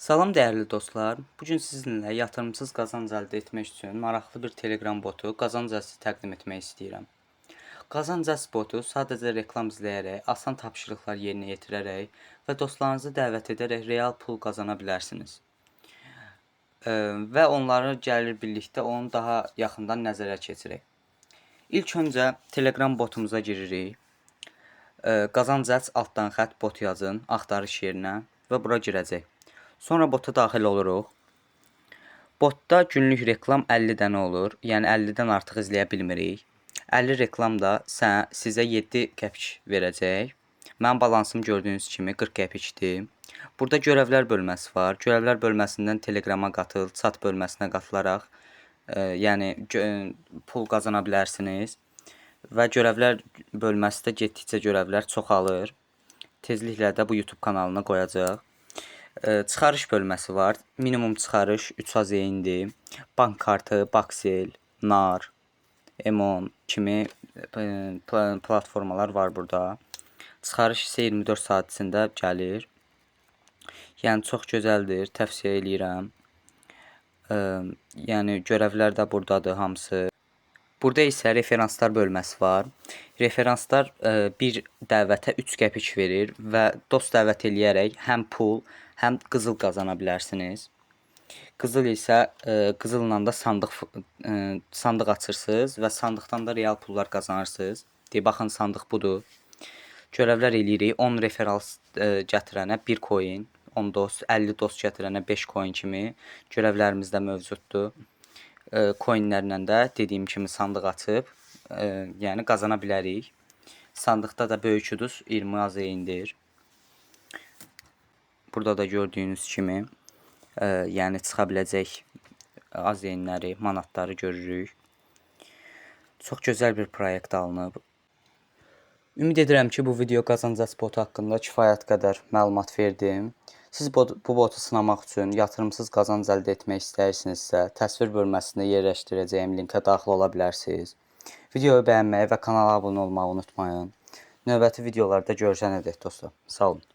Salam dəyərli dostlar. Bugün sizinlə yatırımsız qazanc əldə etmək üçün maraqlı bir Telegram botu qazanc əlsi təqdim etmək istəyirəm. Qazanc əlsi botu sadəcə reklam izləyərək, asan tapşırıqlar yerinə yetirərək və dostlarınızı dəvət edərək real pul qazana bilərsiniz. Və onları gəlir birlikdə onu daha yaxından nəzərə keçirək. İlk öncə Telegram botumuza giririk. Qazanc əlsi altdan xətt bot yazın axtarış yerinə və bura girəcək. Sonra bota daxil oluruq. Botda günlük reklam 50 dənə olur. Yəni 50-dən artıq izləyə bilmirik. 50 reklam da sizə 7 qəpik verəcək. Mənim balansım gördüyünüz kimi 40 qəpikdir. Burada görevlər bölməsi var. Görevlər bölməsindən Telegrama qatıl, chat bölməsinə qatılaraq yəni pul qazana bilərsiniz. Və görevlər bölməsi də getdikcə görevlər çoxalır. Tezliklə də bu YouTube kanalına qoyacaq. Çıxarış bölməsi var. Minimum çıxarış 3 AZN-dir. Bank kartı, Baksel, Nar, Emon kimi platformalar var burada. Çıxarış isə 24 saat içində gəlir. Yəni çox gözəldir, tövsiyə eləyirəm. Yəni görevlər də buradadır hamısı. Burada isə referanslar bölməsi var. Referanslar bir dəvətə 3 qəpik verir və dost dəvət eləyərək həm pul, həm qızıl qazana bilərsiniz. Qızıl isə qızılla da sandıq açırsınız və sandıqdan da real pullar qazanırsınız. Baxın, sandıq budur. Görevlər eləyirik. 10 referans gətirənə 1 coin, 10 dost, 50 dost gətirənə 5 coin kimi görevlərimiz də mövcuddur. Coinlərlə də dediyim kimi sandıq açıb, yəni qazana bilərik. Sandıqda da böyük uduz 20 AZN-dir. Burada da gördüyünüz kimi, yəni çıxa biləcək AZN-ləri, manatları görürük. Çox gözəl bir proyekt alınıb. Ümid edirəm ki, bu video qazanc əlsi botu haqqında kifayət qədər məlumat verdim. Siz bu botu sınamaq üçün yatırımsız qazanc əldə etmək istəyirsinizsə, təsvir bölməsində yerləşdirəcəyim linkə daxil ola bilərsiniz. Videoyu bəyənməyi və kanala abunə olmağı unutmayın. Növbəti videolarda görüşənədək dostlar. Sağ olun.